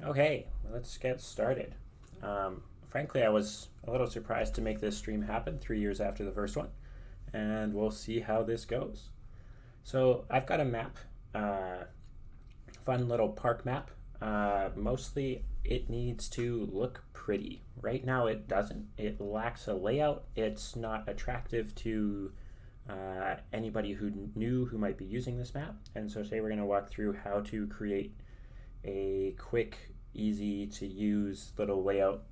Okay, let's get started. Frankly, I was a little surprised to make this stream happen 3 years after the first one, and we'll see how this goes. So I've got a map, fun little park map. Mostly it needs to look pretty. Right now it doesn't. It lacks a layout. It's not attractive to anybody who might be using this map. And so today we're going to walk through how to create a quick, easy to use little layout,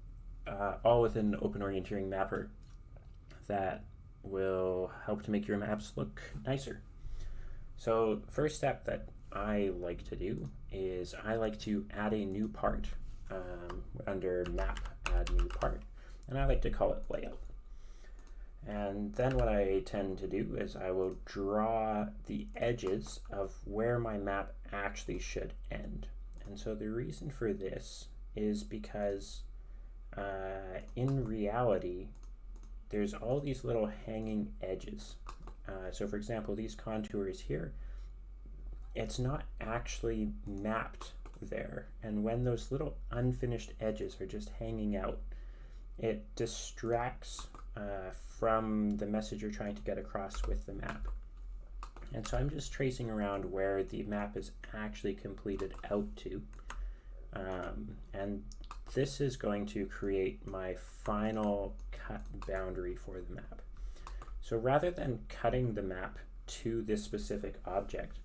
all within Open Orienteering Mapper, that will help to make your maps look nicer. So first step that I like to do is I like to add a new part under map, add new part, and I like to call it layout. And then what I tend to do is I will draw the edges of where my map actually should end. And so the reason for this is because in reality, there's all these little hanging edges. So for example, these contours here, it's not actually mapped there. And when those little unfinished edges are just hanging out, it distracts from the message you're trying to get across with the map. And so I'm just tracing around where the map is actually completed out to. And this is going to create my final cut boundary for the map. So rather than cutting the map to this specific object,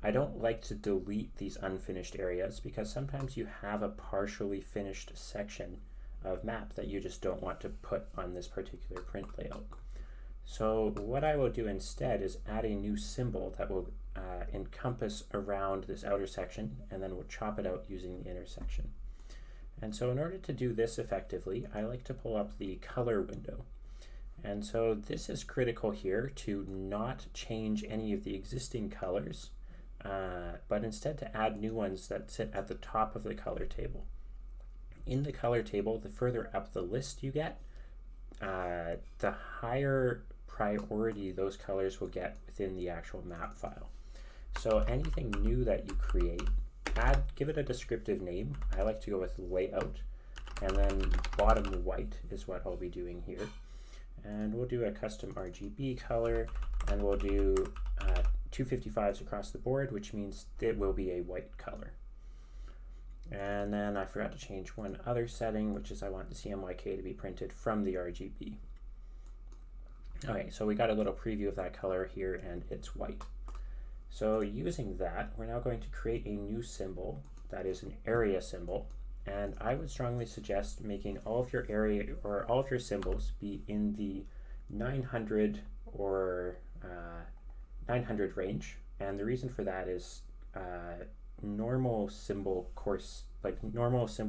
I don't like to delete these unfinished areas, because sometimes you have a partially finished section of map that you just don't want to put on this particular print layout. So what I will do instead is add a new symbol that will encompass around this outer section, and then we'll chop it out using the intersection. And so in order to do this effectively, I like to pull up the color window. And so this is critical here to not change any of the existing colors, but instead to add new ones that sit at the top of the color table. In the color table, the further up the list you get, the higher priority those colors will get within the actual map file. So anything new that you create, give it a descriptive name. I like to go with layout, and then bottom white is what I'll be doing here. And we'll do a custom RGB color, and we'll do 255s across the board, which means it will be a white color. And then I forgot to change one other setting, which is I want the CMYK to be printed from the RGB. Okay, so we got a little preview of that color here, and it's white. So using that, we're now going to create a new symbol that is an area symbol. And I would strongly suggest making all of your area or all of your symbols be in the 900 or 900 range. And the reason for that is normal symbol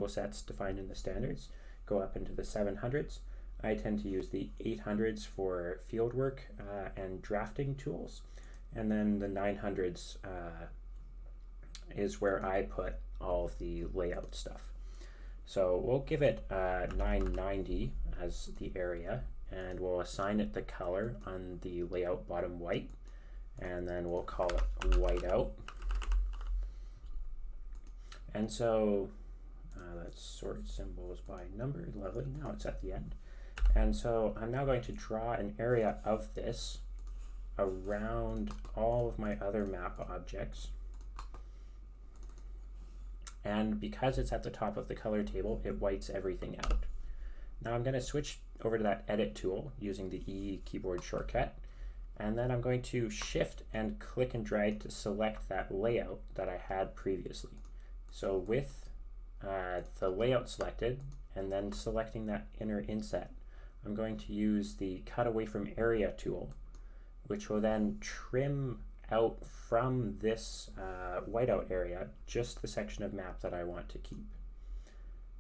sets defined in the standards go up into the 700s. I tend to use the 800s for fieldwork and drafting tools. And then the 900s is where I put all of the layout stuff. So we'll give it 990 as the area, and we'll assign it the color on the layout bottom white, and then we'll call it whiteout. And so let's sort symbols by number. Lovely, now it's at the end. And so I'm now going to draw an area of this around all of my other map objects. And because it's at the top of the color table, it whites everything out. Now I'm going to switch over to that edit tool using the E keyboard shortcut. And then I'm going to shift and click and drag to select that layout that I had previously. So with the layout selected and then selecting that inner inset, I'm going to use the cut away from area tool, which will then trim out from this whiteout area just the section of map that I want to keep.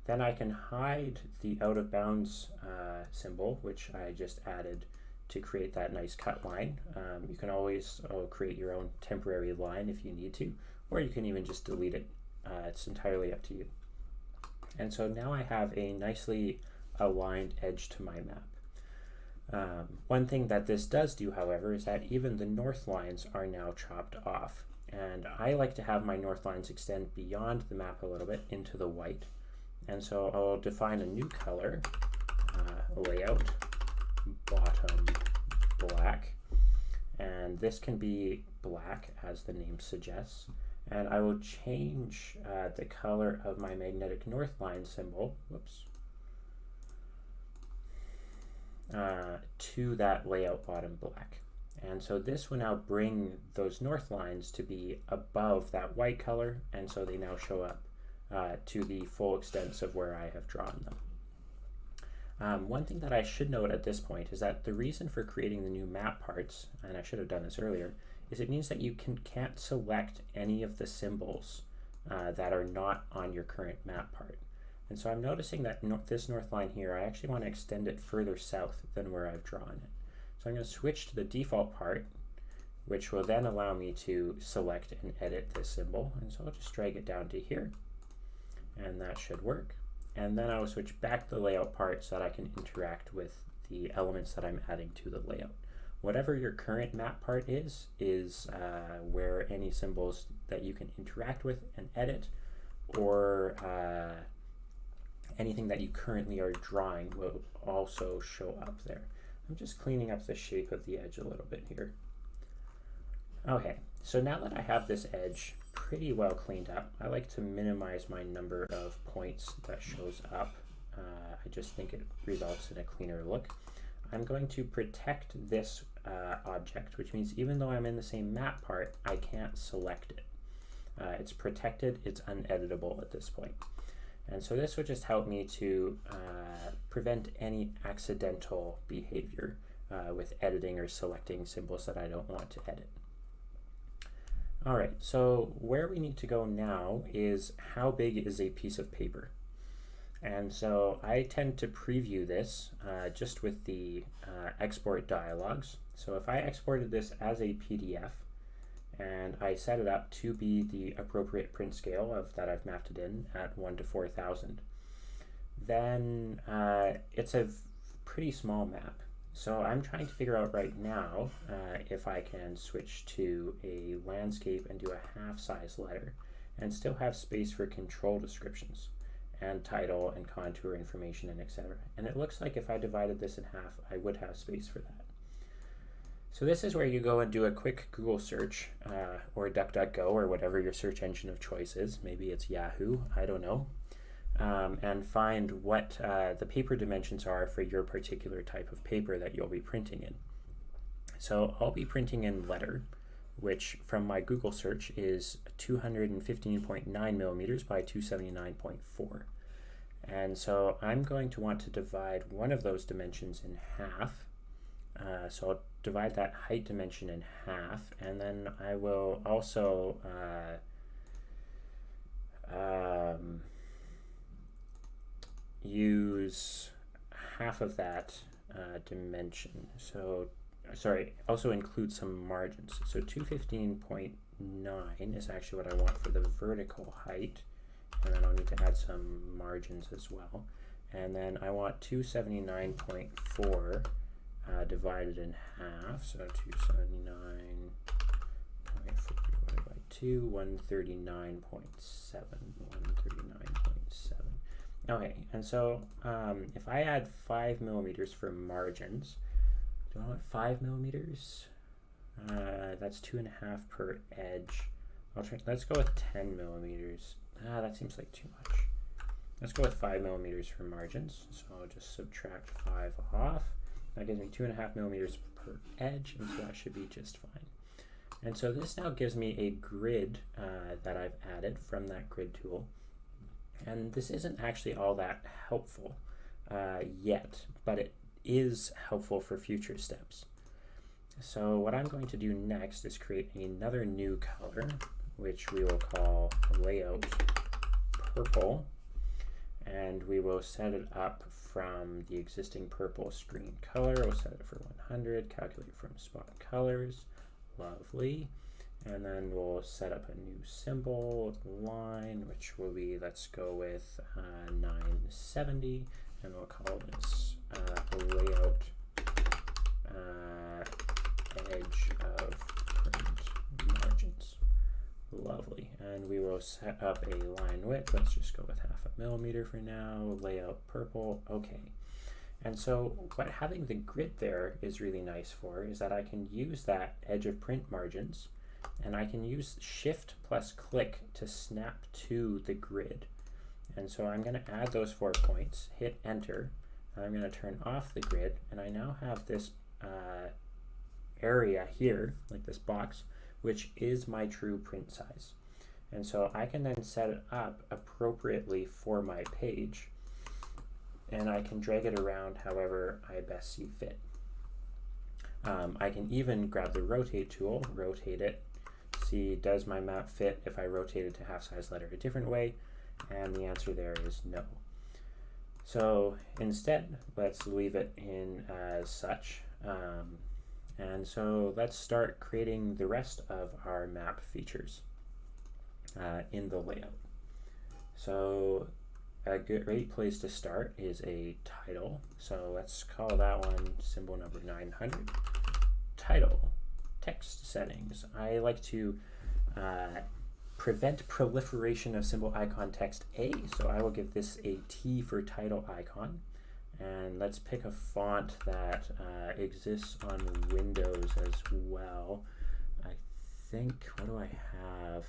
Then I can hide the out of bounds symbol, which I just added to create that nice cut line. You can always create your own temporary line if you need to, or you can even just delete it. It's entirely up to you. And so now I have a nicely aligned edge to my map. One thing that this does do, however, is that even the north lines are now chopped off. and I like to have my north lines extend beyond the map a little bit into the white. And so I'll define a new color, layout bottom black, and this can be black as the name suggests. And I will change the color of my magnetic north line symbol, to that layout bottom black. And so this will now bring those north lines to be above that white color, and so they now show up to the full extent of where I have drawn them. One thing that I should note at this point is that the reason for creating the new map parts, and I should have done this earlier, is it means that you can't select any of the symbols that are not on your current map part. And so I'm noticing that this north line here, I actually want to extend it further south than where I've drawn it. So I'm going to switch to the default part, which will then allow me to select and edit this symbol. And so I'll just drag it down to here, and that should work. And then I will switch back to the layout part so that I can interact with the elements that I'm adding to the layout. Whatever your current map part is where any symbols that you can interact with and edit, or anything that you currently are drawing will also show up there. I'm just cleaning up the shape of the edge a little bit here. Okay, so now that I have this edge pretty well cleaned up, I like to minimize my number of points that shows up. I just think it results in a cleaner look. I'm going to protect this object, which means even though I'm in the same map part, I can't select it. It's protected, it's uneditable at this point. And so this would just help me to prevent any accidental behavior with editing or selecting symbols that I don't want to edit. All right, so where we need to go now is how big is a piece of paper? And so I tend to preview this just with the export dialogues. So if I exported this as a PDF and I set it up to be the appropriate print scale of that I've mapped it in at 1 to 4,000, then it's a pretty small map. So I'm trying to figure out right now if I can switch to a landscape and do a half-size letter and still have space for control descriptions and title and contour information and etc. And it looks like if I divided this in half, I would have space for that. So this is where you go and do a quick Google search or DuckDuckGo or whatever your search engine of choice is. Maybe it's Yahoo, I don't know. And find what the paper dimensions are for your particular type of paper that you'll be printing in. So I'll be printing in letter, which from my Google search is 215.9 millimeters by 279.4. And so I'm going to want to divide one of those dimensions in half. So I'll divide that height dimension in half, and then I will also use half of that dimension. So, sorry, also include some margins. So 215.9 is actually what I want for the vertical height, and then I'll need to add some margins as well. And then I want 279.4 divided in half, so 279.4 divided by 2, 139.7, 139.7. Okay, and so if I add 5 millimeters for margins, do I want 5 millimeters? That's 2.5 per edge. Let's go with 10 millimeters. That seems like too much. Let's go with 5 millimeters for margins. So I'll just subtract 5 off. That gives me 2.5 millimeters per edge, and so that should be just fine. And so this now gives me a grid that I've added from that grid tool. And this isn't actually all that helpful yet, but it is helpful for future steps. So what I'm going to do next is create another new color, which we will call layout purple, and we will set it up from the existing purple screen color. We'll set it for 100, calculate from spot colors, lovely. And then we'll set up a new symbol line, which will be, let's go with 970, and we'll call this layout edge of print margins. Lovely. And we will set up a line width. Let's just go with 0.5 millimeter for now. Layout purple. Okay. And so what having the grid there is really nice for is that I can use that edge of print margins, and I can use Shift plus click to snap to the grid. And so I'm going to add those 4 points, hit enter, and I'm going to turn off the grid, and I now have this area here, like this box, which is my true print size. And so I can then set it up appropriately for my page, and I can drag it around however I best see fit. I can even grab the rotate tool, rotate it, see does my map fit if I rotate it to half size letter a different way, and the answer there is no. So instead, let's leave it in as such. And so let's start creating the rest of our map features in the layout. So a great place to start is a title. So let's call that one symbol number 900. Title, text settings. I like to prevent proliferation of symbol icon text A, so I will give this a T for title icon. And let's pick a font that exists on Windows as well. I think, what do I have?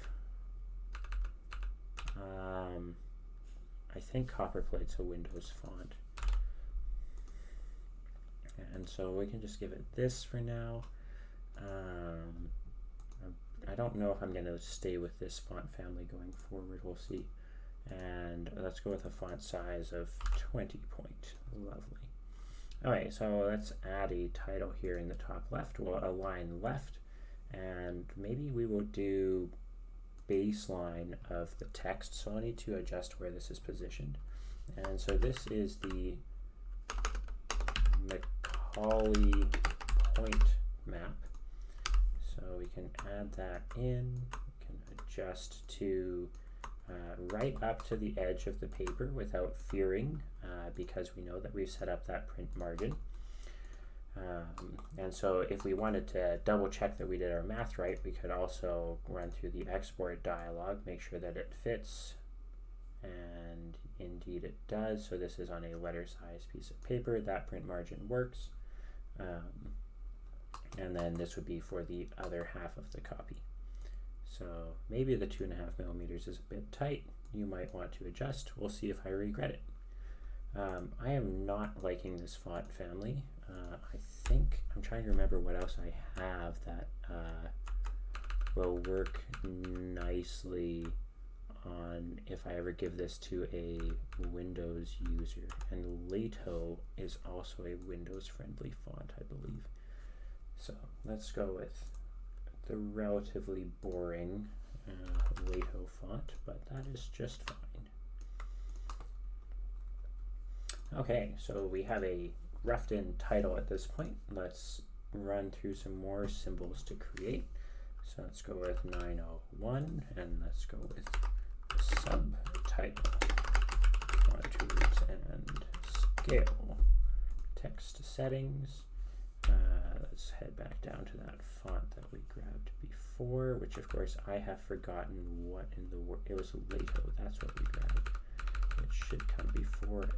I think Copperplate's a Windows font. And so we can just give it this for now. I don't know if I'm going to stay with this font family going forward. We'll see. And let's go with a font size of 20 point. Lovely. Okay, so let's add a title here in the top left. We'll align left, and maybe we will do baseline of the text. So I need to adjust where this is positioned. And so this is the Macaulay point map. So we can add that in. We can adjust to right up to the edge of the paper without fearing, because we know that we've set up that print margin. And so if we wanted to double check that we did our math right, we could also run through the export dialog, make sure that it fits, and indeed it does. So this is on a letter size piece of paper, that print margin works. And then this would be for the other half of the copy. So maybe the 2.5 millimeters is a bit tight. You might want to adjust. We'll see if I regret it. I am not liking this font family. I think, I'm trying to remember what else I have that will work nicely on if I ever give this to a Windows user. And Lato is also a Windows friendly font, I believe. So let's go with the relatively boring Lato font, but that is just fine. Okay, so we have a roughed in title at this point. Let's run through some more symbols to create. So let's go with 901, and let's go with the subtitle, contours and scale, text settings. Let's head back down to that font that we grabbed before, which of course I have forgotten what in the world. It was Lato, that's what we grabbed. It should come before it.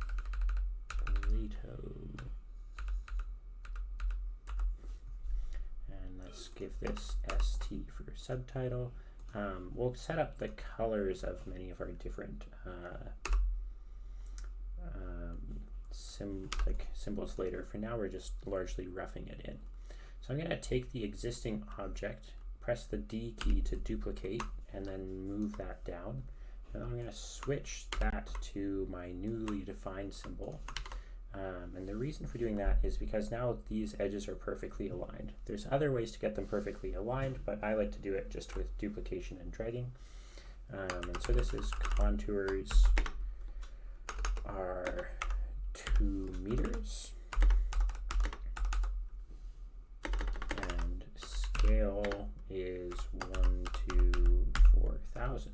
Lato. And let's give this ST for subtitle. We'll set up the colors of many of our different symbols later. For now, we're just largely roughing it in. So I'm going to take the existing object, press the D key to duplicate, and then move that down. And I'm going to switch that to my newly defined symbol. And the reason for doing that is because now these edges are perfectly aligned. There's other ways to get them perfectly aligned, but I like to do it just with duplication and dragging. And so this is contours are 2 meters. And scale is 1 to 4,000.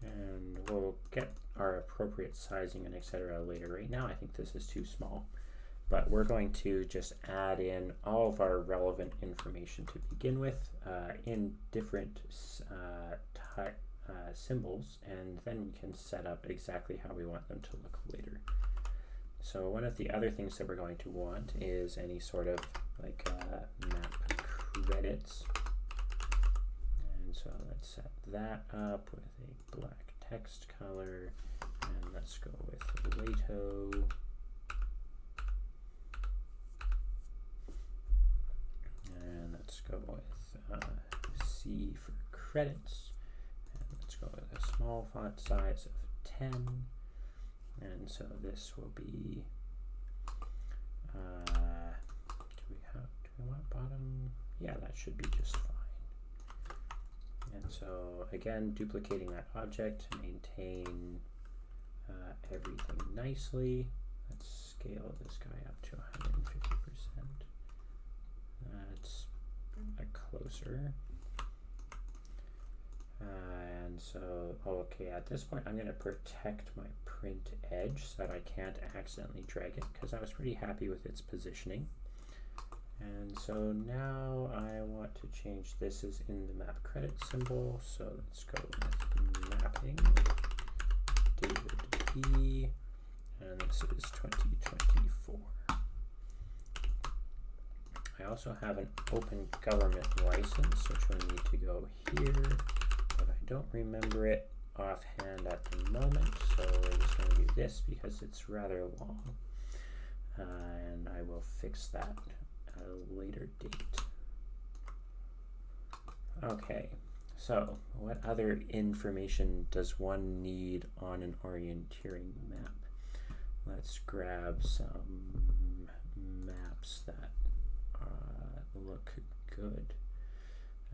And we'll get our appropriate sizing and etc. later. Right now I think this is too small, but we're going to just add in all of our relevant information to begin with in different symbols, and then we can set up exactly how we want them to look later. So one of the other things that we're going to want is any sort of like map credits. And so let's set that up with a black text color, and let's go with Lato. And let's go with C for credits. And let's go with a small font size of 10. And so this will be, do we want bottom? Yeah, that should be just fine. And so again, duplicating that object to maintain everything nicely. Let's scale this guy up to 150%. That's closer. And so, okay, at this point I'm going to protect my print edge so that I can't accidentally drag it, because I was pretty happy with its positioning. And so now I want to change this as in the map credit symbol, so let's go with mapping, David P, and this is 2024. I also have an open government license, which will need to go here, but I don't remember it offhand at the moment, so we're just going to do this because it's rather long, and I will fix that at a later date. Okay, so what other information does one need on an orienteering map? Let's grab some maps that look good.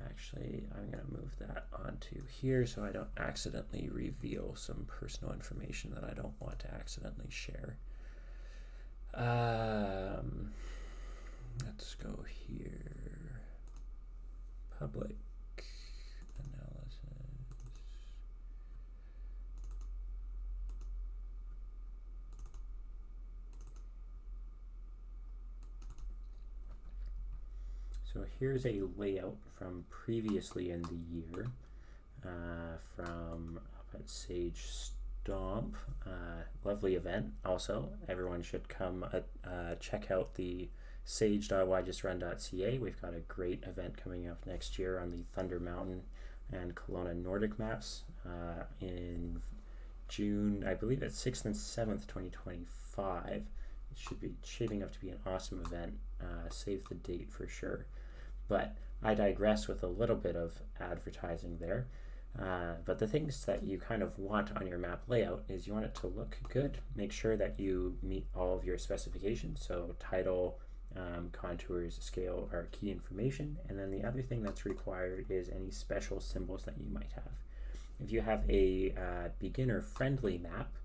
Actually, I'm going to move that onto here so I don't accidentally reveal some personal information that I don't want to accidentally share. Let's go here. Public analysis. So here's a layout from previously in the year, from up at Sage Stomp. Lovely event. Also, everyone should come check out the sage.yjustrun.ca. We've got a great event coming up next year on the Thunder Mountain and Kelowna Nordic maps in June, I believe it's 6th and 7th, 2025. It should be shaping up to be an awesome event. Save the date for sure. But I digress with a little bit of advertising there. But the things that you kind of want on your map layout is you want it to look good. Make sure that you meet all of your specifications. So title, contours, scale are key information. And then the other thing that's required is any special symbols that you might have. If you have a beginner-friendly map,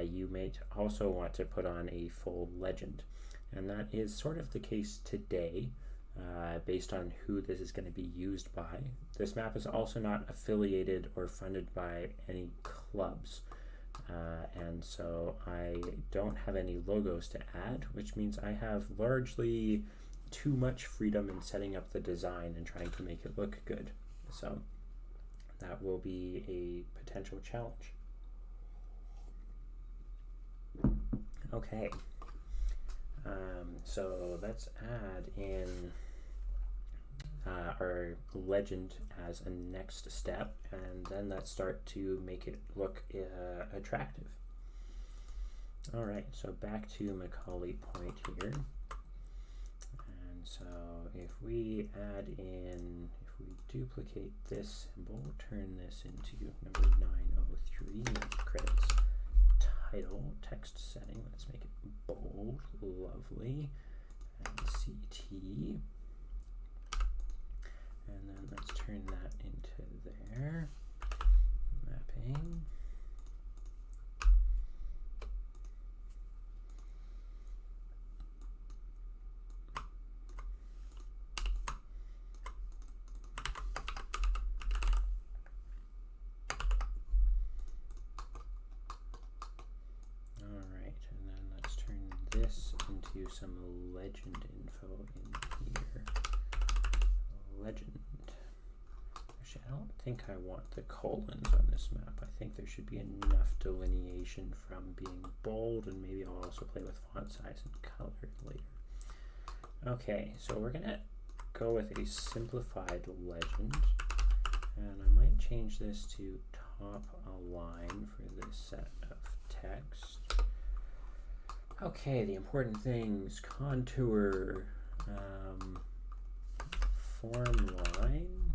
you may also want to put on a full legend. And that is sort of the case today, based on who this is going to be used by. This map is also not affiliated or funded by any clubs, and so I don't have any logos to add, which means I have largely too much freedom in setting up the design and trying to make it look good. So that will be a potential challenge. Okay. So let's add in our legend as a next step, and then let's start to make it look attractive. All right, so back to Macaulay Point here. And so if we add in, if we duplicate this symbol, turn this into number 903, credits title, text setting, let's make it bold, lovely, and CT, and then let's turn that into there, mapping, some legend info in here. Legend. Actually, I don't think I want the colons on this map. I think there should be enough delineation from being bold, and maybe I'll also play with font size and color later. Okay, so we're gonna go with a simplified legend, and I might change this to top align for this set of text. Okay, the important things: contour, form line.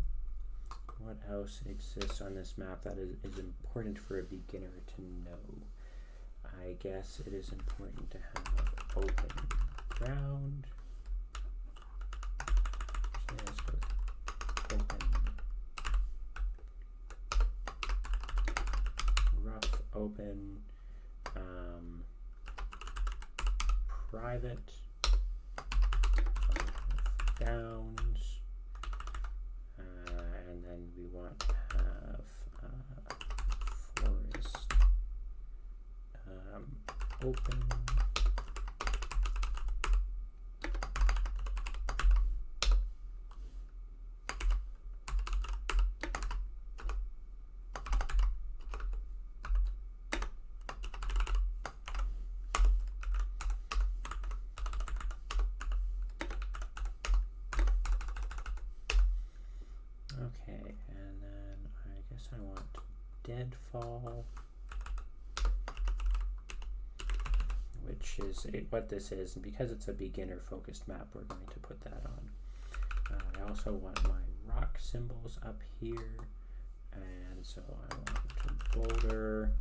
What else exists on this map that is important for a beginner to know? I guess it is important to have open ground. So let's go with open, rough open, private, bounds, and then we want to have forest open. Okay, and then I guess I want deadfall, which is what this is, and because it's a beginner focused map, we're going to put that on. I also want my rock symbols up here, and so I want to boulder,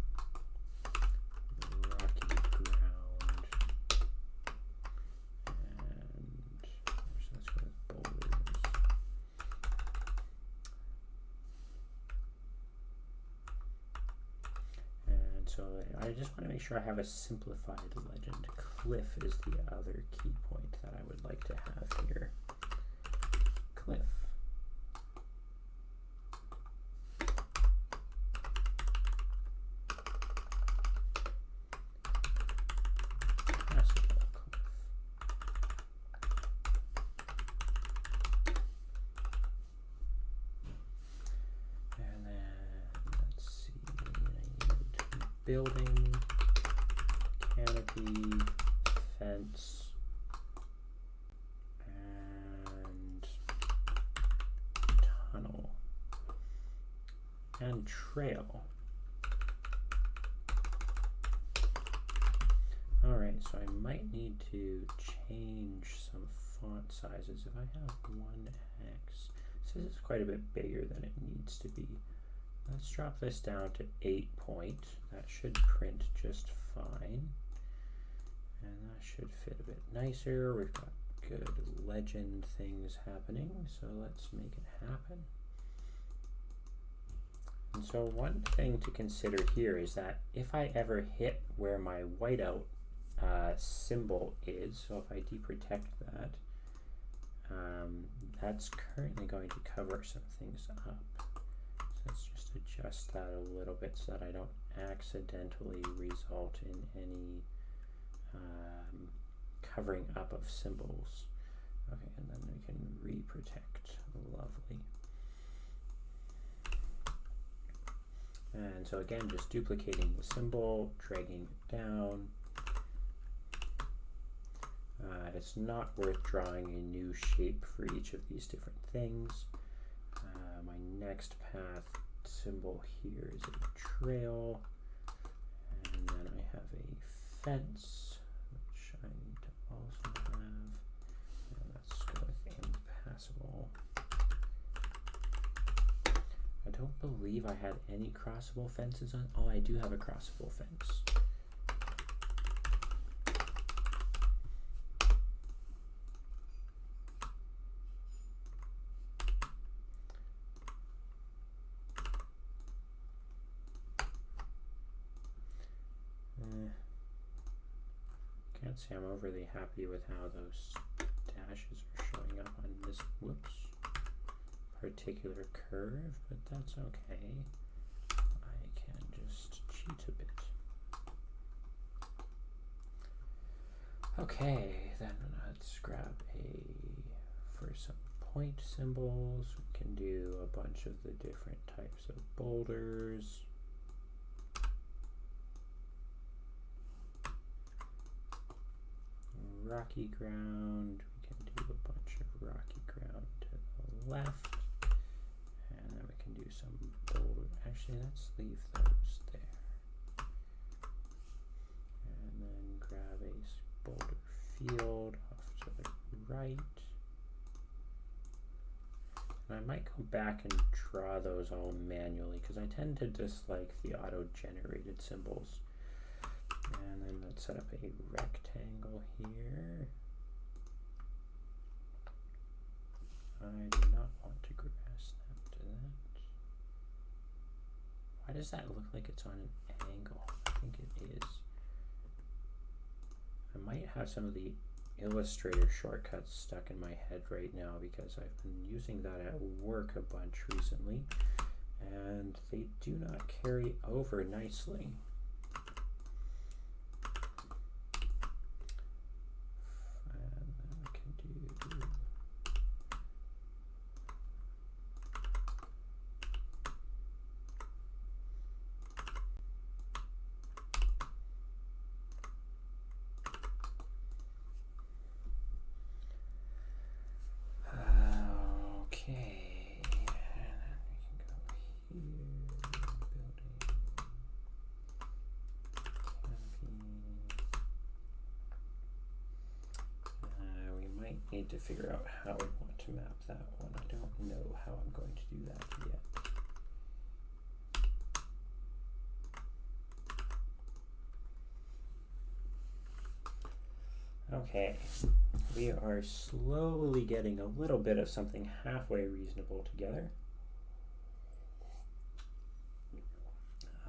rocky ground, and so let's go with boulders. And so I just want to make sure I have a simplified legend. Cliff is the other key point that I would like to have here. Cliff. And then let's see, I need building, canopy, fence, and tunnel, and trail. Alright, so I might need to change some font sizes. If I have 1x, so this is quite a bit bigger than it needs to be. Let's drop this down to 8 point. That should print just fine. And that should fit a bit nicer. We've got good legend things happening, so let's make it happen. And so one thing to consider here is that if I ever hit where my whiteout symbol is, so if I deprotect that, that's currently going to cover some things up. So let's just adjust that a little bit so that I don't accidentally result in any covering up of symbols. Okay, and then we can reprotect. Lovely. And so again, just duplicating the symbol, dragging it down. It's not worth drawing a new shape for each of these different things. My next path symbol here is a trail, and then I have a fence, which I need to also have, and let's go with impassable. I don't believe I had any crossable fences on. Oh, I do have a crossable fence. Can't say I'm overly happy with how those dashes are showing up on this, particular curve, but that's okay. I can just cheat a bit. Okay, then let's grab for some point symbols, we can do a bunch of the different types of boulders. Rocky ground, we can do a bunch of rocky ground to the left, and then we can do some boulder. Actually, let's leave those there. And then grab a boulder field off to the right. And I might go back and draw those all manually because I tend to dislike the auto-generated symbols. And then let's set up a rectangle here. I do not want to grass snap to that. Why does that look like it's on an angle? I think it is. I might have some of the Illustrator shortcuts stuck in my head right now because I've been using that at work a bunch recently, and they do not carry over nicely. Need to figure out how we want to map that one. I don't know how I'm going to do that yet. Okay, we are slowly getting a little bit of something halfway reasonable together.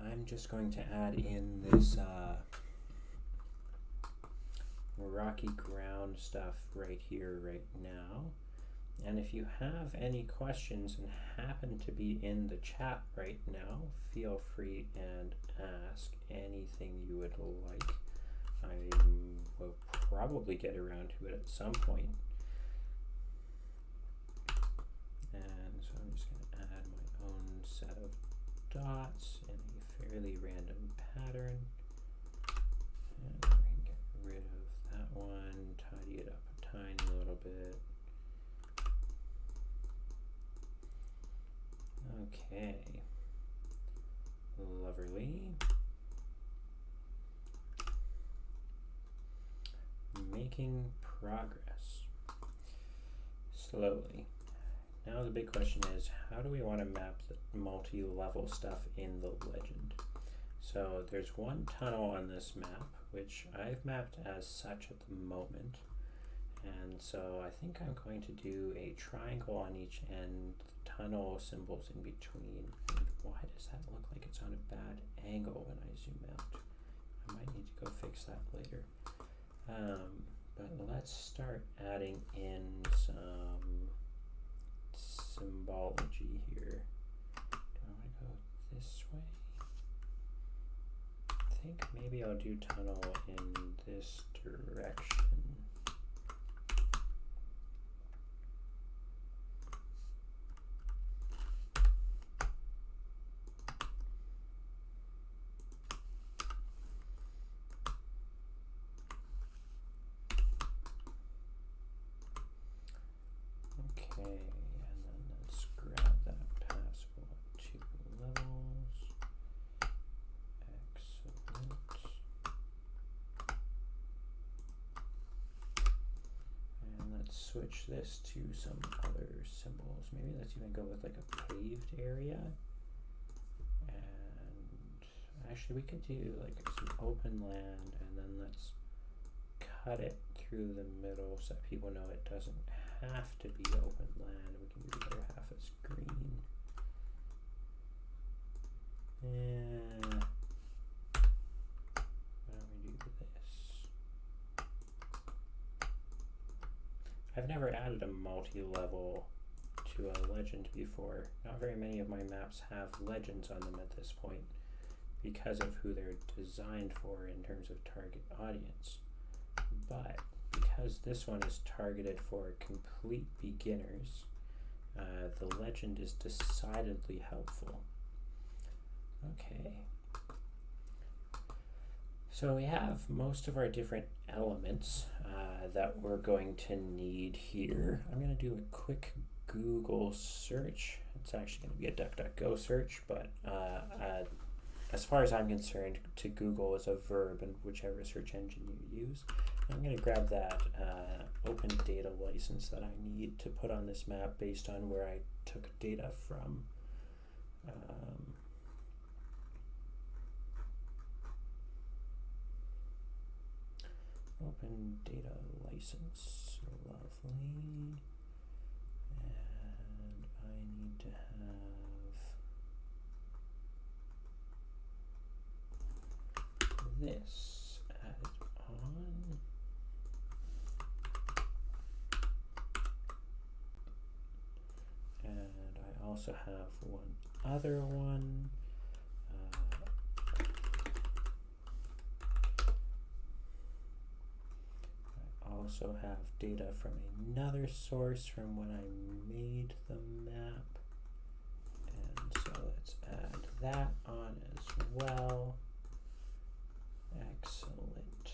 I'm just going to add in this rocky ground stuff right here, right now. And if you have any questions and happen to be in the chat right now, feel free and ask anything you would like. I will probably get around to it at some point. And so I'm just going to add my own set of dots in a fairly random pattern. And we can get rid of that one, tidy it up a tiny little bit. Okay, lovely. Making progress slowly. Now the big question is, how do we want to map the multi-level stuff in the legend? So there's one tunnel on this map, which I've mapped as such at the moment. And so I think I'm going to do a triangle on each end, tunnel symbols in between. And why does that look like it's on a bad angle when I zoom out? I might need to go fix that later. But let's start adding in some symbology here. Do I want to go this way? I think maybe I'll do tunnel in this direction. Okay, and then let's grab that passable at 2 levels. Excellent. And let's switch this to some other symbols. Maybe let's even go with like a paved area. And actually we could do like some open land, and then let's cut it through the middle so that people know it doesn't have to be open land. We can do the other half as green. And why don't we do this? I've never added a multi-level to a legend before. Not very many of my maps have legends on them at this point because of who they're designed for in terms of target audience. but because this one is targeted for complete beginners, the legend is decidedly helpful. Okay. So we have most of our different elements that we're going to need here. I'm going to do a quick Google search. It's actually going to be a DuckDuckGo search, but as far as I'm concerned, to Google is a verb in whichever search engine you use. I'm going to grab that open data license that I need to put on this map based on where I took data from. Open data license, lovely. And I need to have this added on. And I also have one other one. Also have data from another source from when I made the map, and so let's add that on as well. Excellent.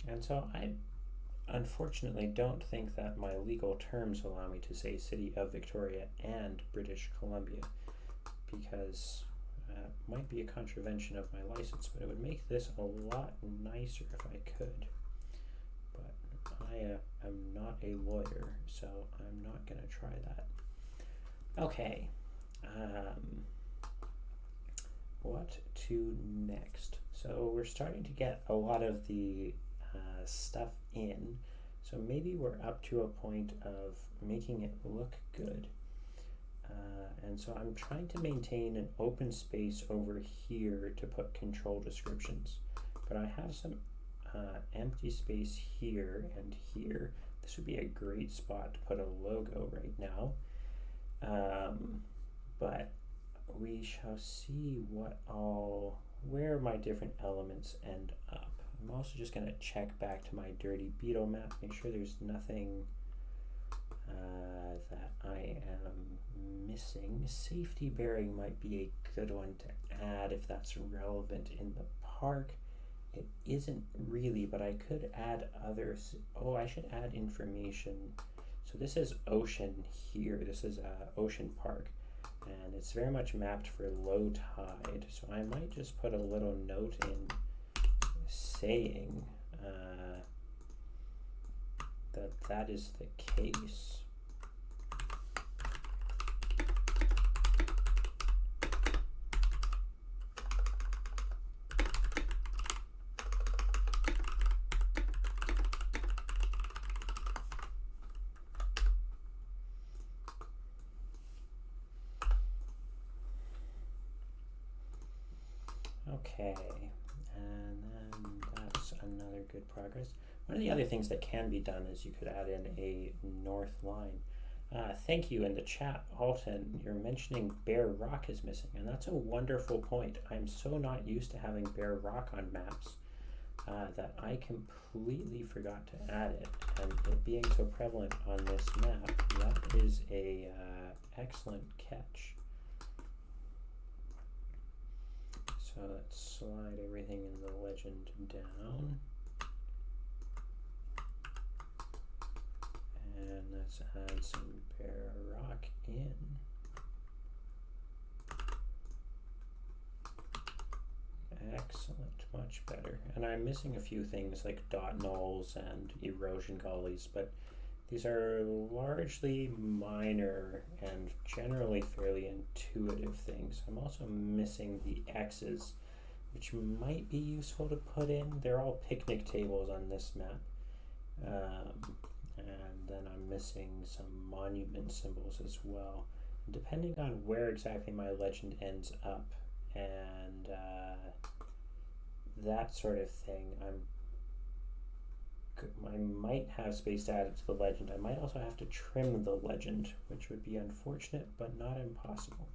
And so I unfortunately don't think that my legal terms allow me to say City of Victoria and British Columbia, because might be a contravention of my license, but it would make this a lot nicer if I could. But I am not a lawyer, so I'm not going to try that. Okay. What to next? So we're starting to get a lot of the stuff in, so maybe we're up to a point of making it look good. And so I'm trying to maintain an open space over here to put control descriptions, but I have some empty space here and here. This would be a great spot to put a logo right now, but we shall see where my different elements end up. I'm also just going to check back to my dirty beetle map, make sure there's nothing that I am missing. Safety bearing might be a good one to add if that's relevant in the park. It isn't really, but I could add others. Oh, I should add information. So this is ocean here. This is Ocean Park, and it's very much mapped for low tide. So I might just put a little note in saying that is the case. Okay, and then that's another good progress. One of the other things that can be done is you could add in a north line. Thank you in the chat, Alton. You're mentioning bare rock is missing, and that's a wonderful point. I'm so not used to having bare rock on maps that I completely forgot to add it, and it being so prevalent on this map, that is a excellent catch. So let's slide everything in the legend down. And let's add some bare rock in. Excellent, much better. And I'm missing a few things like dot nulls and erosion gullies, but these are largely minor and generally fairly intuitive things. I'm also missing the X's, which might be useful to put in. They're all picnic tables on this map. And then I'm missing some monument symbols as well. And depending on where exactly my legend ends up and that sort of thing, I might have space to add it to the legend. I might also have to trim the legend, which would be unfortunate but not impossible.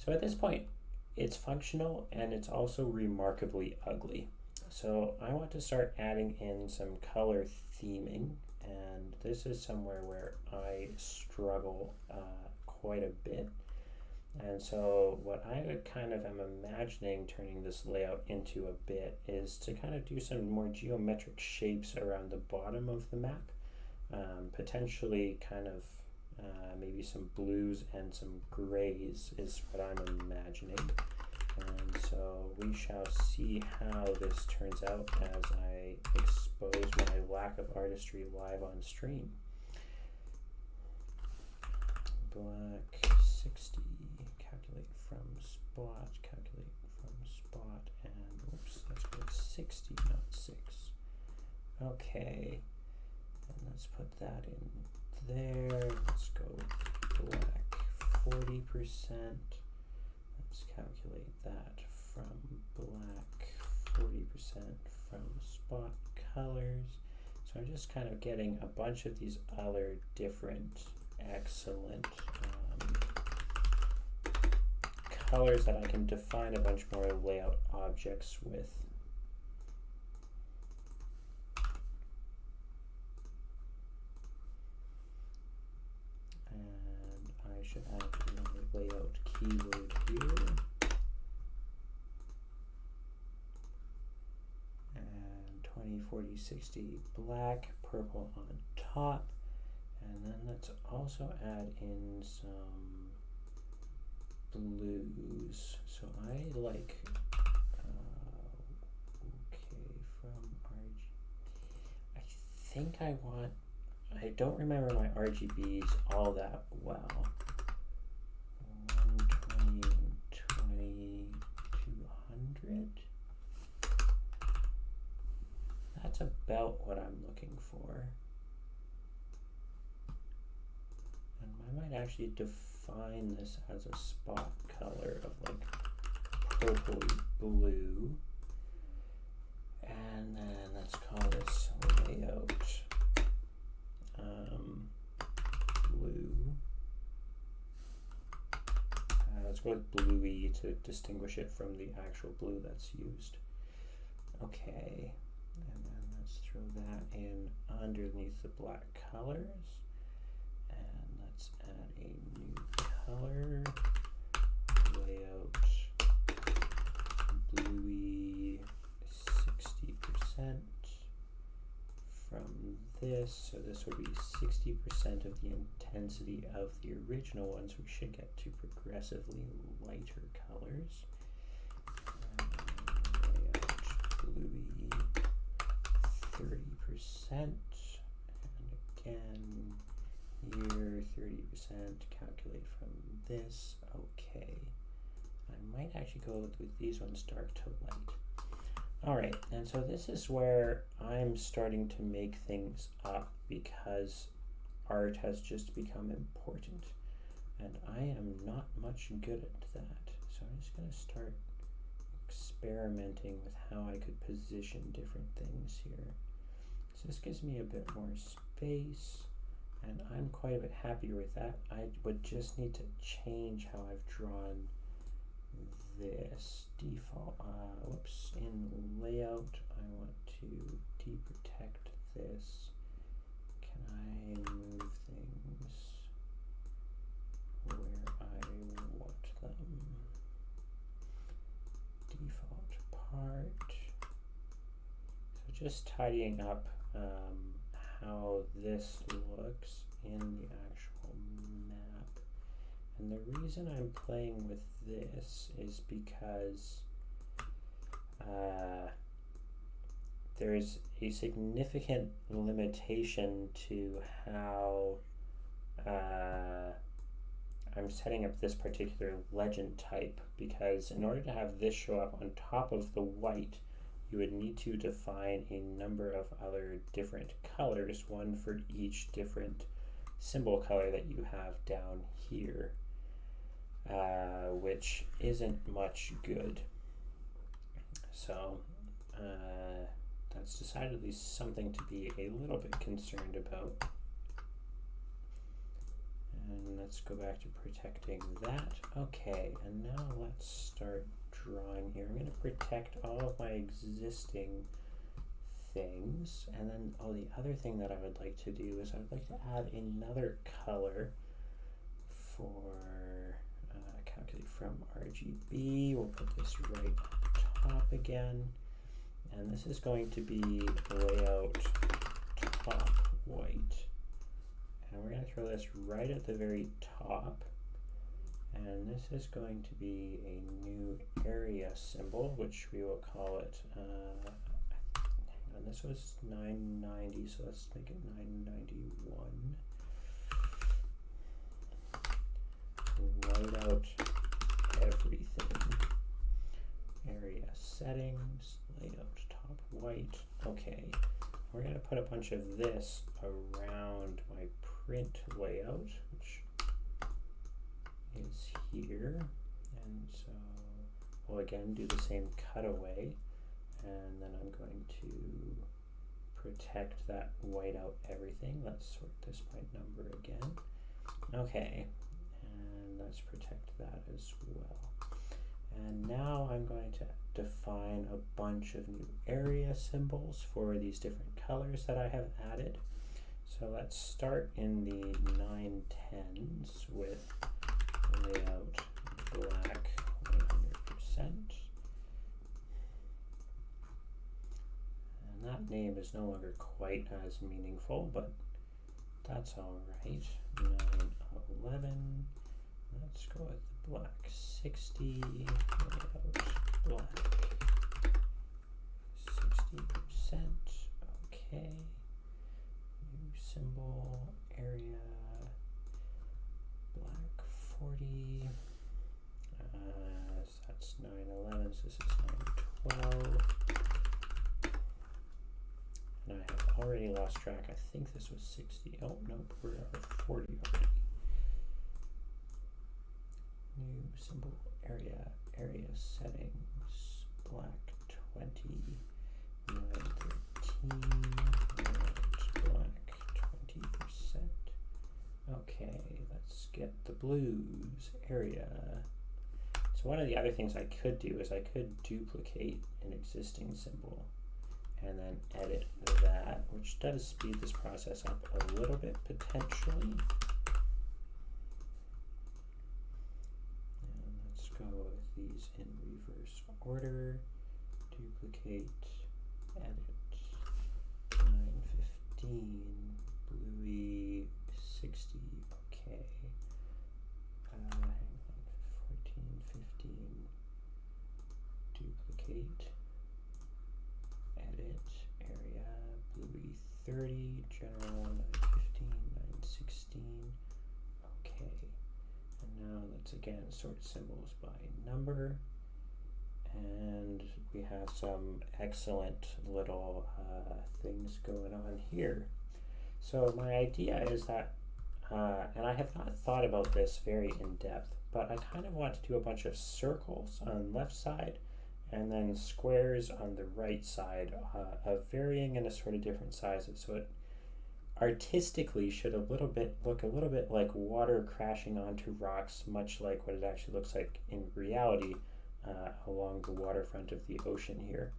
So at this point, it's functional and it's also remarkably ugly. So I want to start adding in some color theming, and this is somewhere where I struggle quite a bit. And so what I kind of am imagining turning this layout into a bit is to kind of do some more geometric shapes around the bottom of the map, potentially kind of maybe some blues and some grays is what I'm imagining. And so we shall see how this turns out as I expose my lack of artistry live on stream. Black 60, calculate from spot, and oops, let's go 60, not 6. Okay, and let's put that in there. Let's go black 40%. Let's calculate that from black 40% from spot colors. So I'm just kind of getting a bunch of these other different excellent colors that I can define a bunch more layout objects with. And I should add another layout keyword here. And 20, 40, 60 black, purple on top. And then let's also add in some blues. So I like, okay, from RG. I think I want, I don't remember my RGBs all that well. 120, 20, 200. That's about what I'm looking for. And I might actually define this as a spot color of like purpley blue. And then let's call this layout blue. Let's go with bluey to distinguish it from the actual blue that's used. Okay, and then let's throw that in underneath the black colors. And let's add a new color, layout bluey 60% from this. So this would be 60% of the intensity of the original ones. We should get to progressively lighter colors. Layout bluey 30%. And again, here 30%, calculate from this. Okay, I might actually go with these ones dark to light. All right, and so this is where I'm starting to make things up because art has just become important, and I am not much good at that. So I'm just going to start experimenting with how I could position different things here. So this gives me a bit more space, and I'm quite a bit happier with that. I would just need to change how I've drawn this default. Whoops, in layout, I want to deprotect this. Can I move things where I want them? Default part. So just tidying up how this looks in the actual map. And the reason I'm playing with this is because there's a significant limitation to how I'm setting up this particular legend type, because in order to have this show up on top of the white, you would need to define a number of other different colors, one for each different symbol color that you have down here, which isn't much good. So that's decidedly something to be a little bit concerned about. And let's go back to protecting that. Okay, and now let's start drawing here. I'm going to protect all of my existing things, and then the other thing that I would like to do is I would like to add another color for calculate from RGB. We'll put this right up top again, and this is going to be layout top white, and we're going to throw this right at the very top, and this is going to be a new area symbol, which we will call it and this was 990, so let's make it 991. White out everything. Area settings, layout top white. Okay, we're going to put a bunch of this around my print layout, which is here. And so we'll again do the same cutaway. And then I'm going to protect that white out everything. Let's sort this by number again. Okay, and let's protect that as well. And now I'm going to define a bunch of new area symbols for these different colors that I have added. So let's start in the 910s with layout black 100%. That name is no longer quite as meaningful, but that's all right. 911. Let's go with black 60. Layout black 60%. Okay. New symbol area black 40. So that's 911. So this is 912. And I have already lost track. I think this was 60. Oh, nope, we're at 40 already. New symbol area settings, black 20, 913, black 20%. Okay, let's get the blues area. So one of the other things I could do is I could duplicate an existing symbol and then edit that, which does speed this process up a little bit potentially. And let's go with these in reverse order. Duplicate, edit, 915, bluey 60, okay. Hang on, 14, 15, duplicate. Edit, area, bluey 30, general 915, 916, okay. And now let's again sort symbols by number, and we have some excellent little things going on here. So my idea is that, and I have not thought about this very in depth, but I kind of want to do a bunch of circles on the left side and then squares on the right side of varying in a sort of different sizes. So it artistically should look a little bit like water crashing onto rocks, much like what it actually looks like in reality along the waterfront of the ocean here.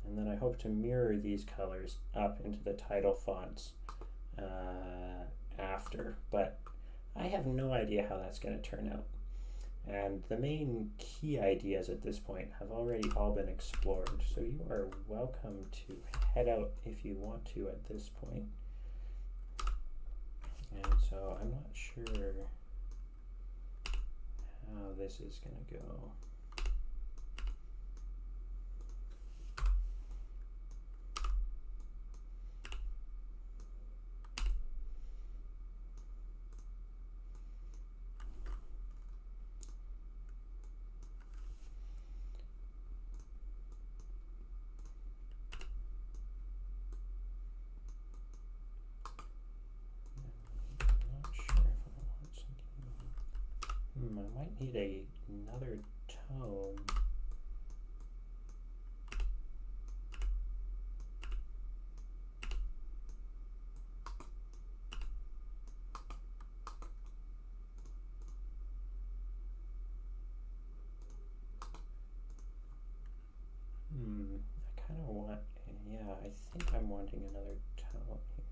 And then I hope to mirror these colors up into the title fonts after, but I have no idea how that's going to turn out. And the main key ideas at this point have already all been explored, so you are welcome to head out if you want to at this point. And so I'm not sure how this is going to go. I might need another tone. kind of want, yeah, I think I'm wanting another tile here.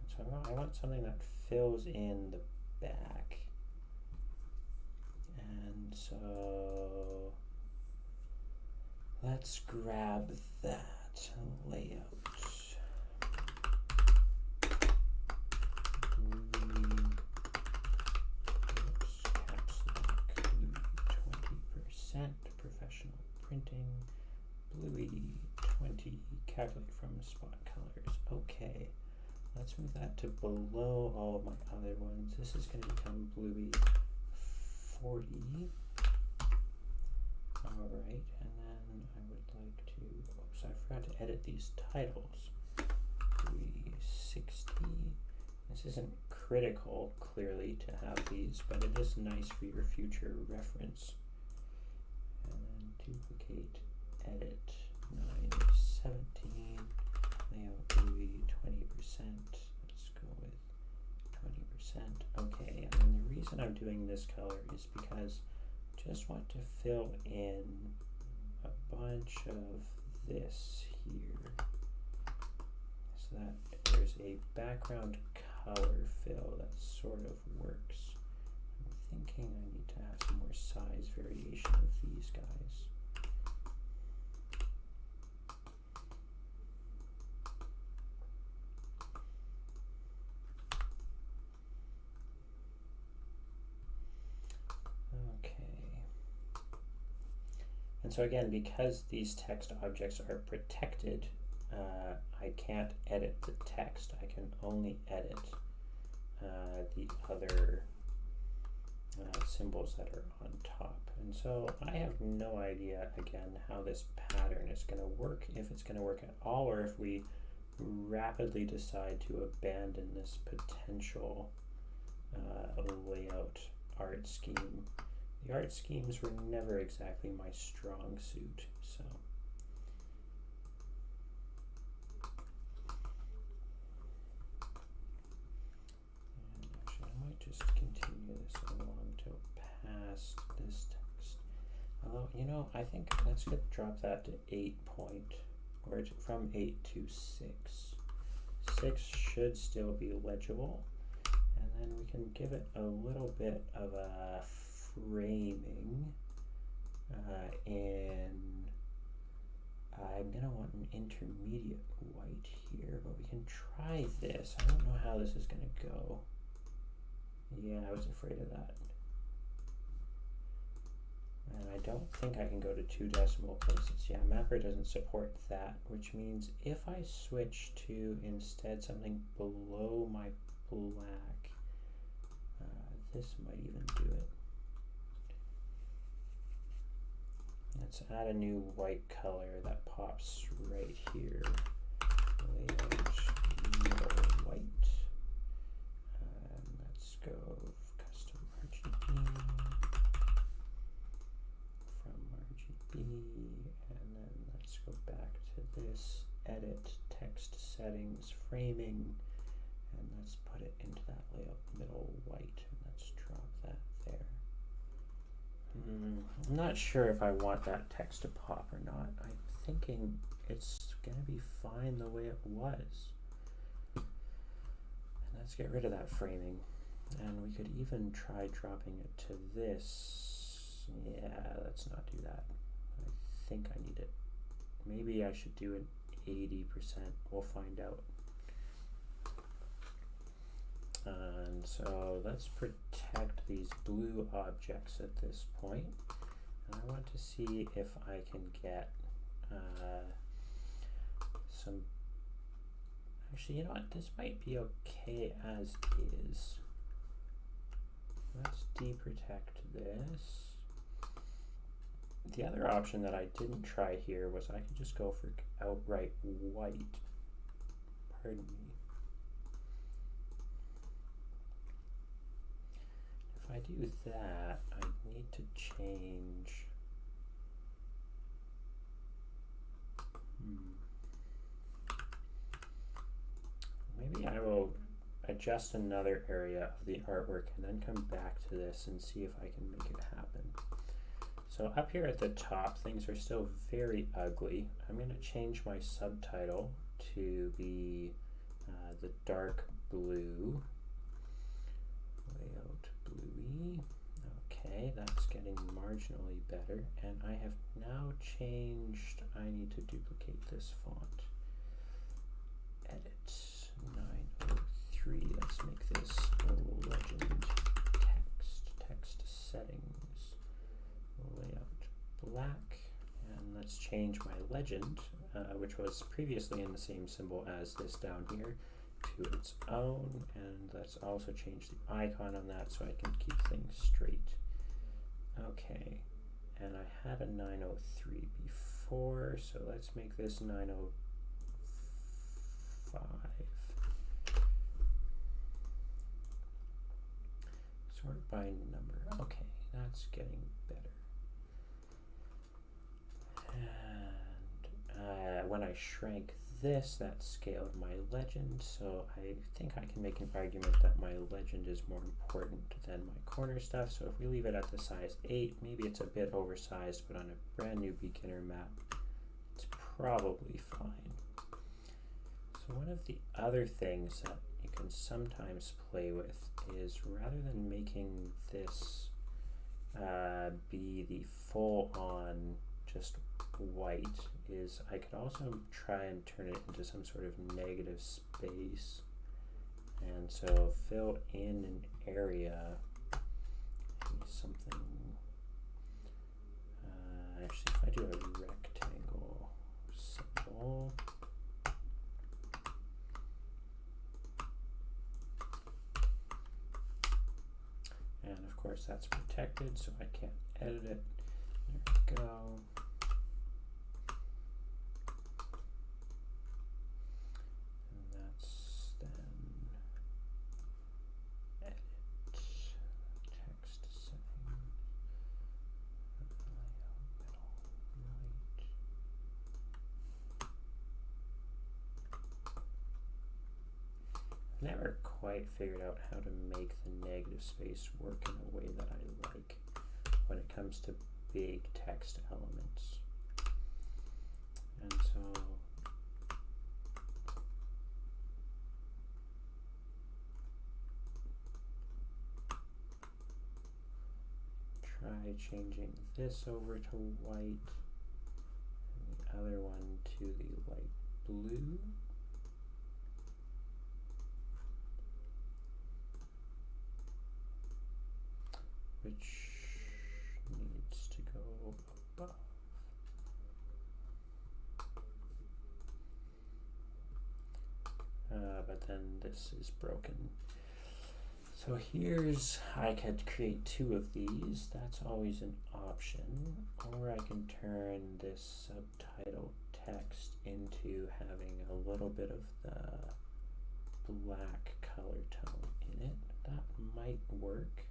And so I want something that fills in the back. And so let's grab that layout. Professional printing, Bluey 20, calculate from spot colors. Okay, let's move that to below all of my other ones. This is going to become Bluey 40. Alright, and then I would like to, oops, I forgot to edit these titles. Bluey 60. This isn't critical, clearly, to have these, but it is nice for your future reference. Duplicate, edit, 917, layout Bluey 20%, let's go with 20%, okay, and then the reason I'm doing this color is because I just want to fill in a bunch of this here, so that there's a background color fill that sort of works. I'm thinking I need to have some more size variation of these guys. And so again, because these text objects are protected, I can't edit the text. I can only edit the other symbols that are on top. And so I have no idea, again, how this pattern is going to work, if it's going to work at all, or if we rapidly decide to abandon this potential layout art scheme. The art schemes were never exactly my strong suit, so. And actually, I might just continue this along till past this text. Although, you know, I think let's drop that to 8 point, or from 8 to 6. 6 should still be legible, and then we can give it a little bit of a framing, and I'm gonna want an intermediate white here, but we can try this. I don't know how this is gonna go. Yeah, I was afraid of that. And I don't think I can go to 2 decimal places. Yeah, Mapper doesn't support that, which means if I switch to instead something below my black, this might even do it. Let's add a new white color that pops right here. Layout middle white. And let's go custom RGB from RGB, and then let's go back to this edit text settings framing, and let's put it into that layout middle white, and let's drop that there. I'm not sure if I want that text to pop or not. I'm thinking it's gonna be fine the way it was. And let's get rid of that framing. And we could even try dropping it to this. Yeah, let's not do that. I think I need it. Maybe I should do an 80%. We'll find out. And so let's protect these blue objects at this point. And I want to see if I can get some, actually, you know what, this might be okay as is. Let's deprotect this. The other option that I didn't try here was I could just go for outright white. Pardon me. If I do that, I need to change. Maybe I will adjust another area of the artwork and then come back to this and see if I can make it happen. So up here at the top, things are still very ugly. I'm going to change my subtitle to be the dark blue, layout bluey. Okay, that's getting marginally better. And I have now changed, I need to duplicate this font. Edit 903, let's make this legend text settings, layout black, and let's change my legend, which was previously in the same symbol as this down here, to its own, and let's also change the icon on that so I can keep things straight. Okay, and I had a 903 before, so let's make this 905. Sort by number. Okay, that's getting better. And when I shrank this, that scaled my legend, so I think I can make an argument that my legend is more important than my corner stuff. So if we leave it at the size 8, maybe it's a bit oversized, but on a brand new beginner map, it's probably fine. So one of the other things that you can sometimes play with is, rather than making this be the full-on just white, is I could also try and turn it into some sort of negative space. And so fill in an area, something, actually if I do a rectangle symbol, and of course that's protected, so I can't edit it. There we go. And that's then edit text setting, layout middle right. I've never quite figured out how to make the negative space work in a way that I like when it comes to big text elements. And so try changing this over to white and the other one to the light blue. Which needs to go above. But then this is broken. So here's, I could create 2 of these. That's always an option. Or I can turn this subtitle text into having a little bit of the black color tone in it. That might work.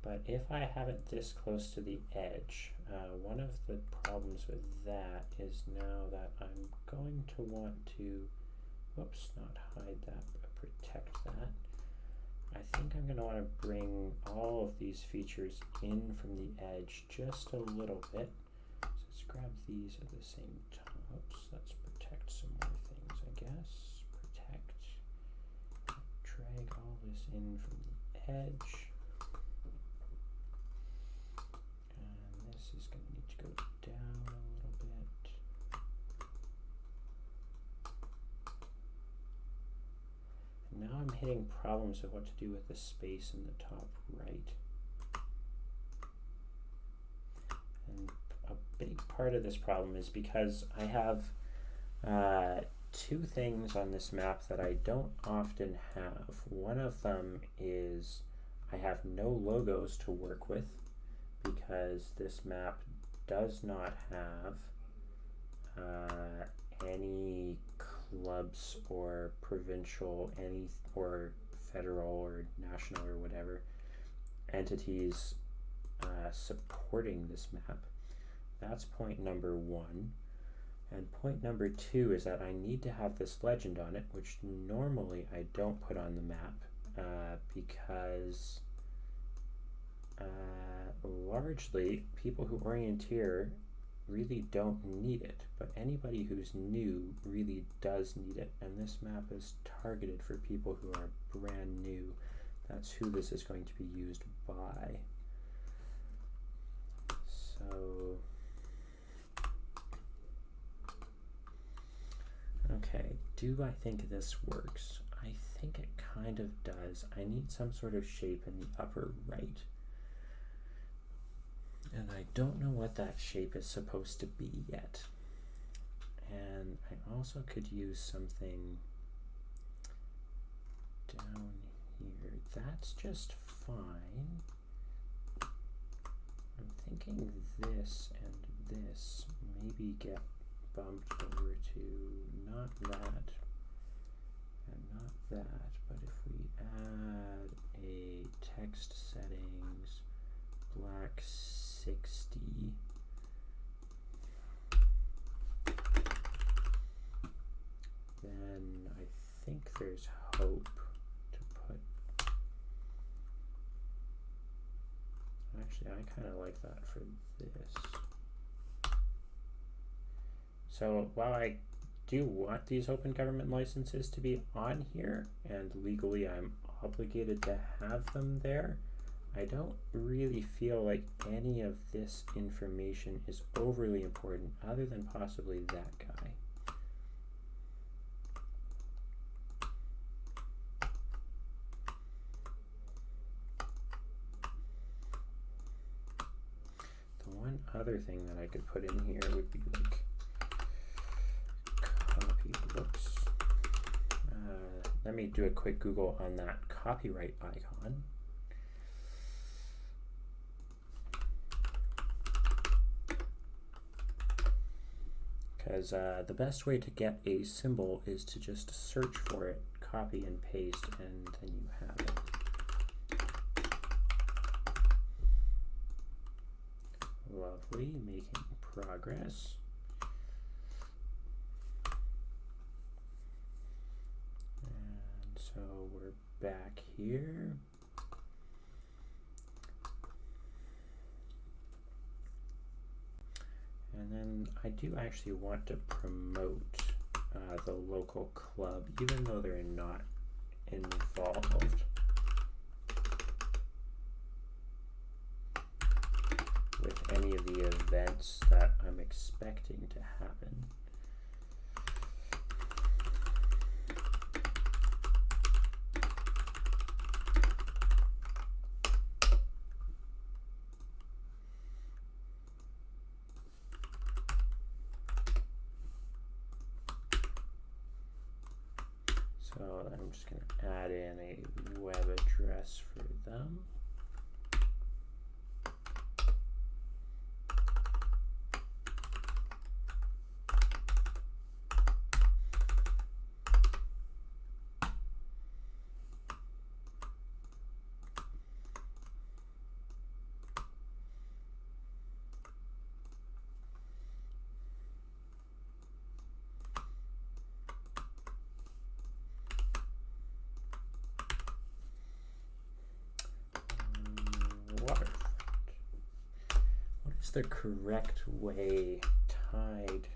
But if I have it this close to the edge, one of the problems with that is now that I'm going to want to, whoops, not hide that, but protect that. I think I'm going to want to bring all of these features in from the edge just a little bit. So let's grab these at the same time. Oops, let's protect some more things, I guess. Protect, drag all this in from the edge. Is going to need to go down a little bit. And now I'm hitting problems of what to do with the space in the top right. And a big part of this problem is because I have 2 things on this map that I don't often have. One of them is I have no logos to work with, because this map does not have any clubs or provincial, or federal or national or whatever entities supporting this map. That's point number 1. And point number 2 is that I need to have this legend on it, which normally I don't put on the map because largely people who orienteer really don't need it, but anybody who's new really does need it, and this map is targeted for people who are brand new. That's who this is going to be used by. So okay, do I think this works? I think it kind of does. I need some sort of shape in the upper right. And I don't know what that shape is supposed to be yet. And I also could use something down here. That's just fine. I'm thinking this and this maybe get bumped over to not that and not that, but if we add a text settings black 60, then I think there's hope to put. Actually, I kind of like that for this. So while I do want these open government licenses to be on here, and legally I'm obligated to have them there, I don't really feel like any of this information is overly important other than possibly that guy. The one other thing that I could put in here would be like copy, whoops. Let me do a quick Google on that copyright icon. Because the best way to get a symbol is to just search for it, copy and paste, and then you have it. Lovely, making progress. And so we're back here. And then I do actually want to promote the local club, even though they're not involved with any of the events that I'm expecting to happen. So I'm just going to add in a web address for them. The correct way tide.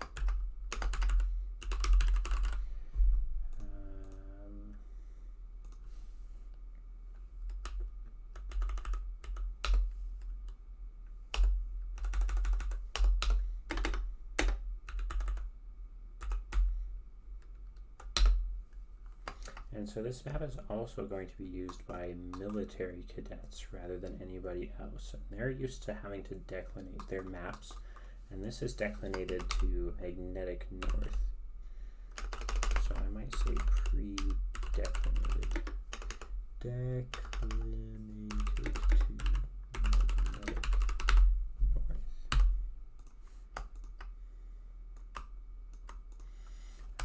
And so this map is also going to be used by military cadets rather than anybody else. And they're used to having to declinate their maps, and this is declinated to magnetic north. So I might say pre-declinated. Declinated to magnetic north.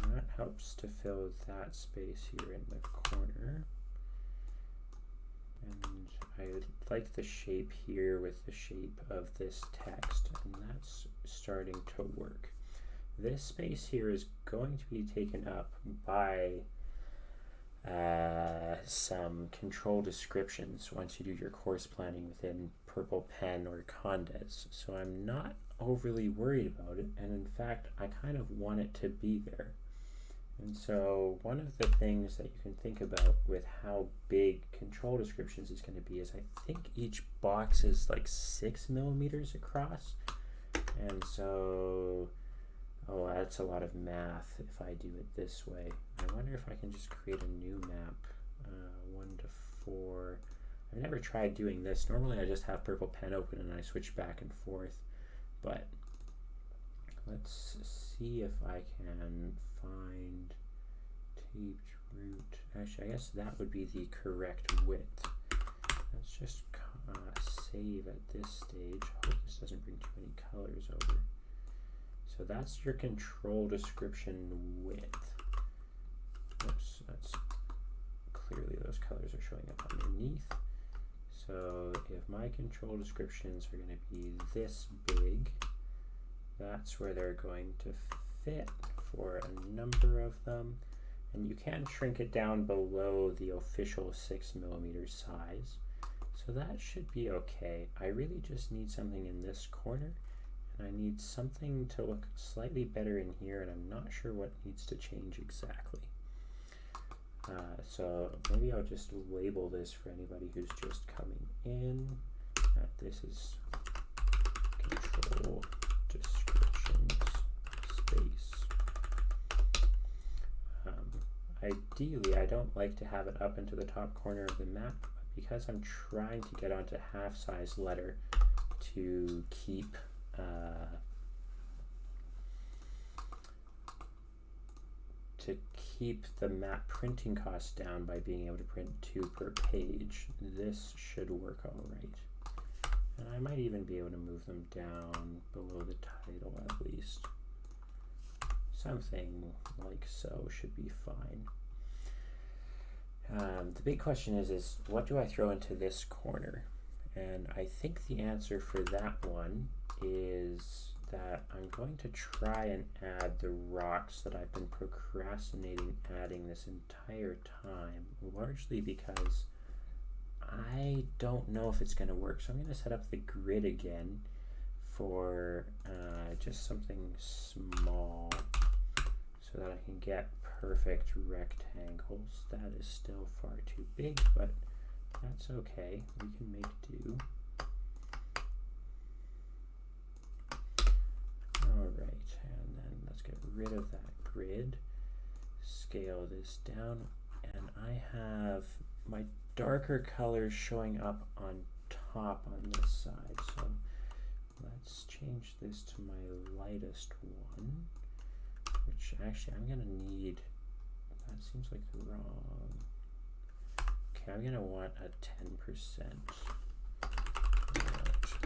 And that helps to fill that space here in the corner. And I like the shape here with the shape of this text, and that's starting to work. this space here is going to be taken up by some control descriptions once you do your course planning within Purple Pen or Condes. So I'm not overly worried about it, and in fact I kind of want it to be there. And so one of the things that you can think about with how big control descriptions is going to be is I think each box is like 6 millimeters across, and so oh, that's a lot of math if I do it this way. I wonder if I can just create a new map, 1 to 4. I've never tried doing this. Normally I just have Purple Pen open and I switch back and forth, but let's see if I can find taped root. Actually, I guess that would be the correct width. Let's just save at this stage. Hope this doesn't bring too many colors over. So that's your control description width. Oops, that's clearly those colors are showing up underneath. So if my control descriptions are going to be this big, that's where they're going to fit for a number of them. And you can shrink it down below the official 6 millimeter size. So that should be okay. I really just need something in this corner, and I need something to look slightly better in here, and I'm not sure what needs to change exactly. So maybe I'll just label this for anybody who's just coming in. This is control descriptions space. Ideally, I don't like to have it up into the top corner of the map, but because I'm trying to get onto half-size letter to keep the map printing costs down by being able to print 2 per page, this should work all right. And I might even be able to move them down below the title at least. Something like so should be fine. The big question is what do I throw into this corner? And I think the answer for that one is that I'm going to try and add the rocks that I've been procrastinating adding this entire time, largely because I don't know if it's going to work. So I'm going to set up the grid again for just something small so that I can get perfect rectangles. That is still far too big, but that's okay. We can make do. Alright, and then let's get rid of that grid. Scale this down, and I have my darker colors showing up on top on this side. So let's change this to my lightest one, which actually I'm gonna need, that seems like the wrong, okay, I'm gonna want a 10%,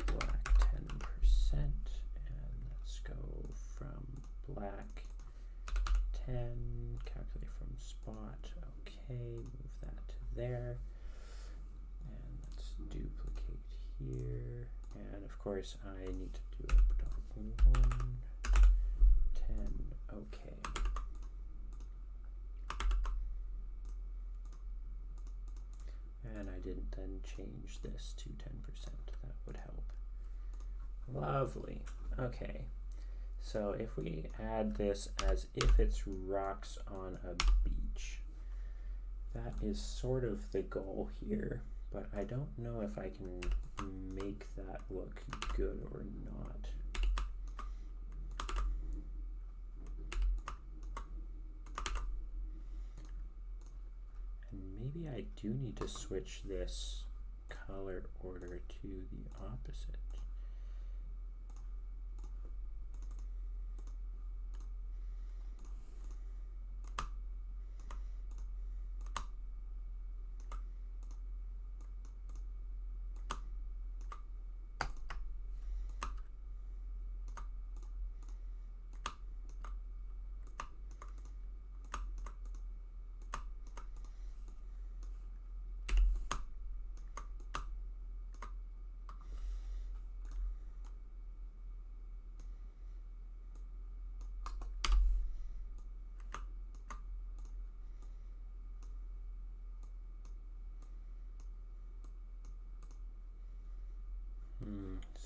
black 10%, and let's go from black 10, calculate from spot, okay, move that to there, and let's duplicate here, and of course I need to do a dot 1, 10, okay. And I didn't then change this to 10%, that would help. Lovely, okay. So if we add this as if it's rocks on a beach, that is sort of the goal here, but I don't know if I can make that look good or not. And maybe I do need to switch this color order to the opposite.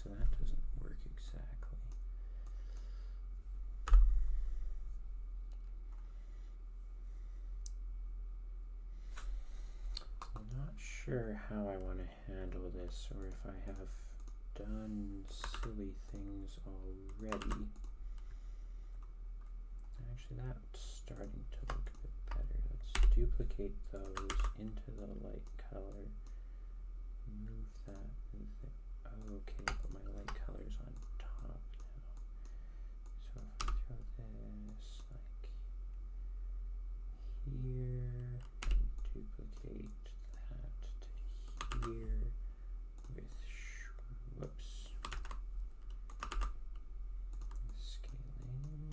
so that doesn't work exactly. I'm not sure how I want to handle this, or if I have done silly things already. Actually, that's starting to look a bit better. Let's duplicate those into the light color. Move that, move it. Okay, but my light color's on top now. So if I throw this like here, and duplicate that to here with, whoops, scaling.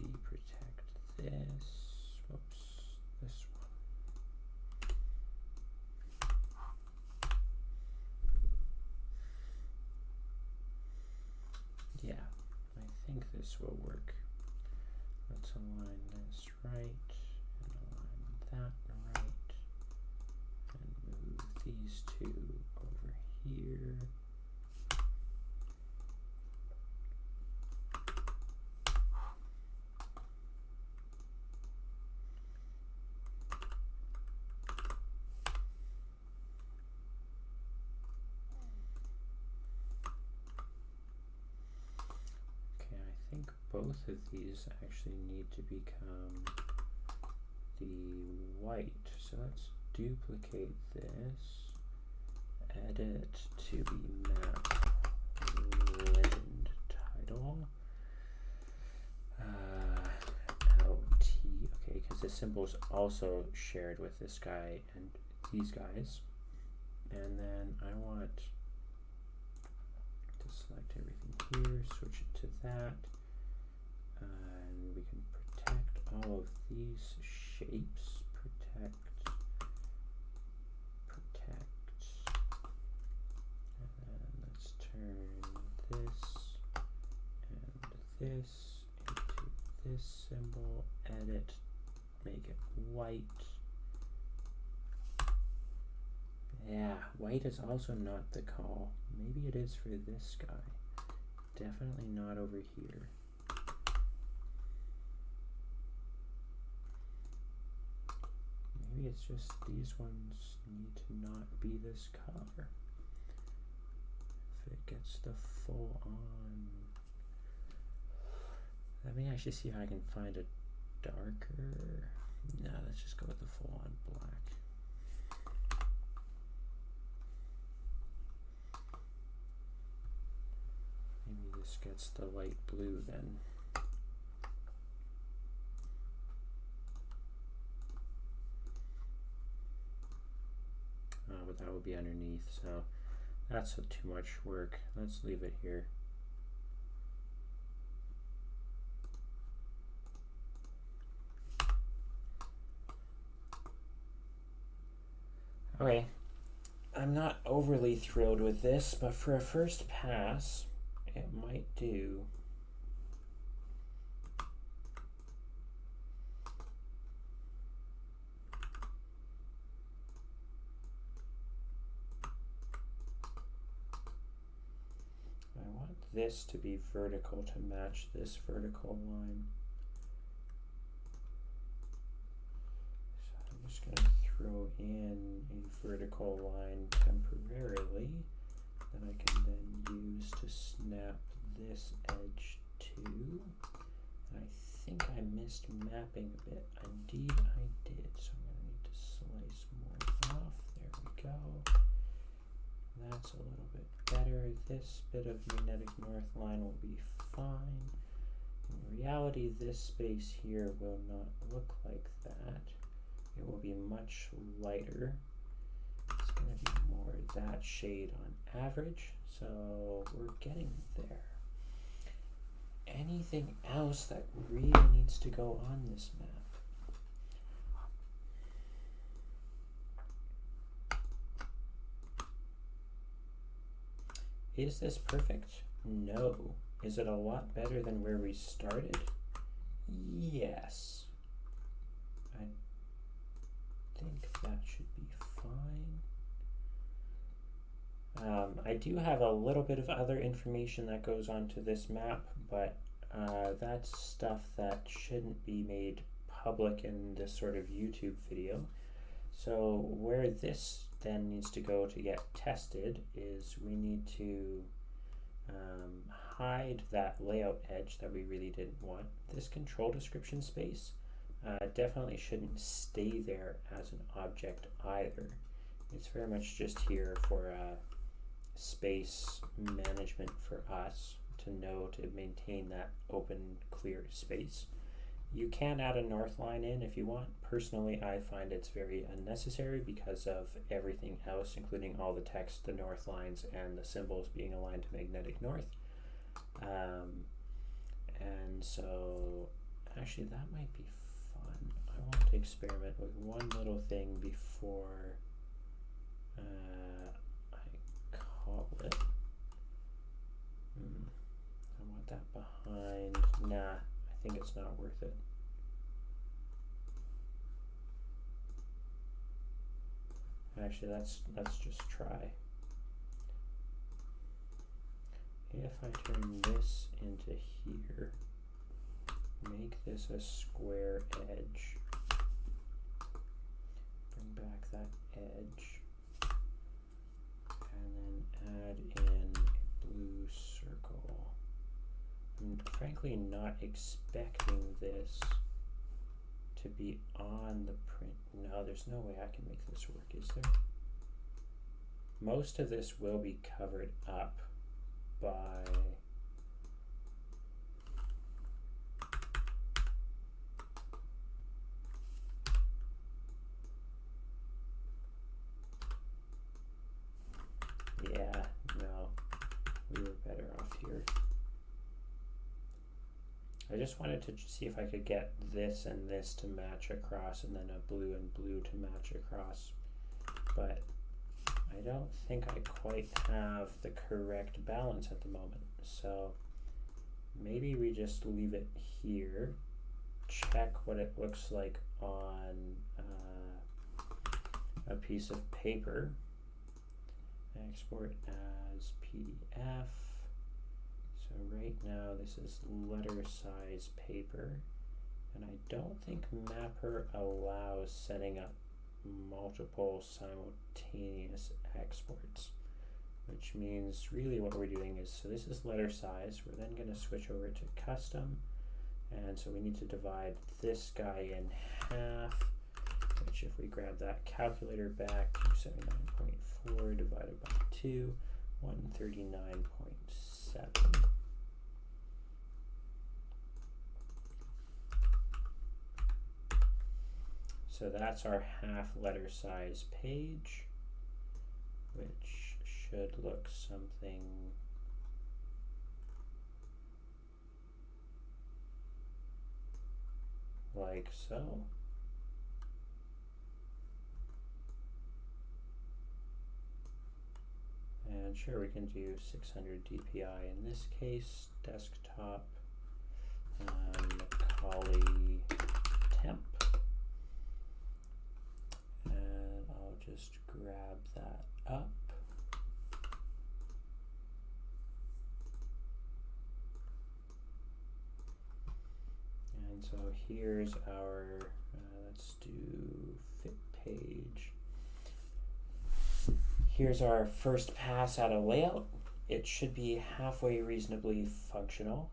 Deprotect this. Whoops, this one. Yeah, I think this will work. Let's align this right, and align that right, and move these two over here. I think both of these actually need to become the white. So let's duplicate this, edit to be map legend title, LT, okay, because the symbol is also shared with this guy and these guys. And then I want to select everything here, switch it to that. And we can protect all of these shapes. Protect. And then let's turn this and this into this symbol. Edit. Make it white. Yeah, white is also not the call. Maybe it is for this guy. Definitely not over here. Maybe it's just these ones need to not be this color. If it gets the full on. Let me actually see if I can find a darker. No, let's just go with the full on black. Maybe this gets the light blue then. But that will be underneath, so that's too much work. Let's leave it here. Okay, I'm not overly thrilled with this, but for a first pass, it might do. This to be vertical to match this vertical line. So I'm just going to throw in a vertical line temporarily that I can then use to snap this edge to. And I think I missed mapping a bit. Indeed I did, so I'm going to need to slice more off. There we go. That's a little bit better. This bit of magnetic north line will be fine. In reality, this space here will not look like that. It will be much lighter. It's going to be more that shade on average, so we're getting there. Anything else that really needs to go on this map? Is this perfect? No. Is it a lot better than where we started? Yes. I think that should be fine. I do have a little bit of other information that goes onto this map, but that's stuff that shouldn't be made public in this sort of YouTube video. So where this then needs to go to get tested is we need to hide that layout edge that we really didn't want. This control description space definitely shouldn't stay there as an object either. It's very much just here for space management for us to know to maintain that open, clear space. You can add a north line in if you want. Personally, I find it's very unnecessary because of everything else, including all the text, the north lines, and the symbols being aligned to magnetic north. And so, actually, that might be fun. I want to experiment with one little thing before I call it. I want that behind. Nah, I think it's not worth it. Actually, let's just try. If I turn this into here, make this a square edge, bring back that edge, and then add in a blue circle. I'm frankly not expecting this to be on the print. No, there's no way I can make this work, is there? Most of this will be covered up by yeah, no, we were better off here. I just wanted to see if I could get this and this to match across, and then a blue and blue to match across, but I don't think I quite have the correct balance at the moment. So maybe we just leave it here, check what it looks like on a piece of paper, export as PDF. So right now this is letter size paper, and I don't think Mapper allows setting up multiple simultaneous exports, which means really what we're doing is, so this is letter size, we're then going to switch over to custom, and so we need to divide this guy in half, which if we grab that calculator back, 279.4 divided by 2, 139.7. So that's our half letter size page, which should look something like so. And sure, we can do 600 DPI in this case, desktop, Macaulay temp. And I'll just grab that up. And so here's our, let's do fit page. Here's our first pass at a layout. It should be halfway reasonably functional.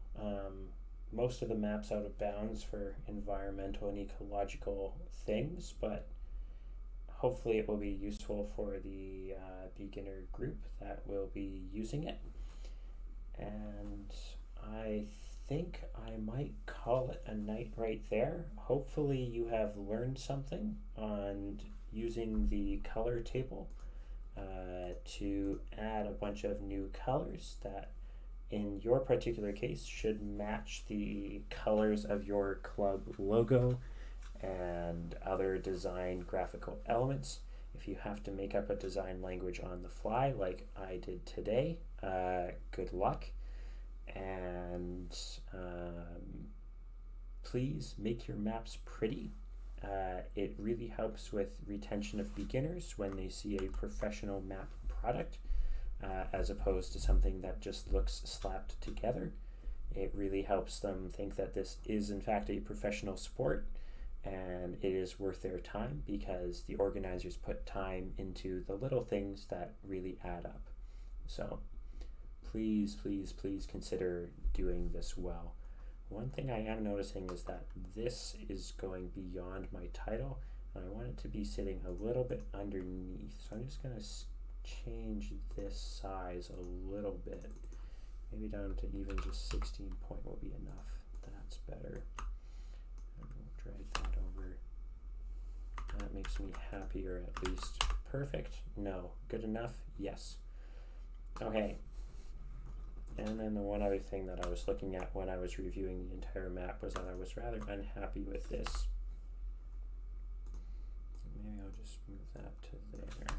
Most of the map's out of bounds for environmental and ecological things, but hopefully it will be useful for the beginner group that will be using it. And I think I might call it a night right there. Hopefully you have learned something on using the color table to add a bunch of new colors that in your particular case should match the colors of your club logo and other design graphical elements. If you have to make up a design language on the fly like I did today, good luck, and please make your maps pretty. It really helps with retention of beginners when they see a professional map product, as opposed to something that just looks slapped together. It really helps them think that this is in fact a professional sport and it is worth their time, because the organizers put time into the little things that really add up. So please, please, please consider doing this well. One thing I am noticing is that this is going beyond my title, and I want it to be sitting a little bit underneath. So I'm just going to change this size a little bit. Maybe down to even just 16 point will be enough. That's better. And we'll drag that over. That makes me happier at least. Perfect? No. Good enough? Yes. Okay. And then the one other thing that I was looking at when I was reviewing the entire map was that I was rather unhappy with this. Maybe I'll just move that to there.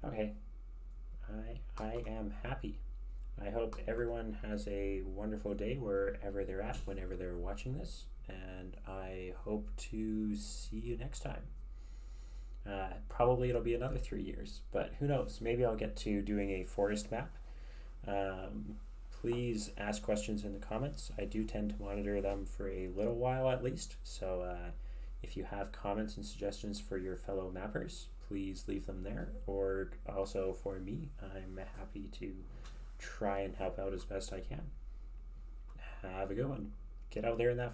Okay, I am happy. I hope everyone has a wonderful day wherever they're at, whenever they're watching this, and I hope to see you next time. Probably it'll be another 3 years, but who knows? Maybe I'll get to doing a forest map. Please ask questions in the comments. I do tend to monitor them for a little while at least, so if you have comments and suggestions for your fellow mappers, please leave them there, or also for me. I'm happy to try and help out as best I can. Have a good one. Get out there in that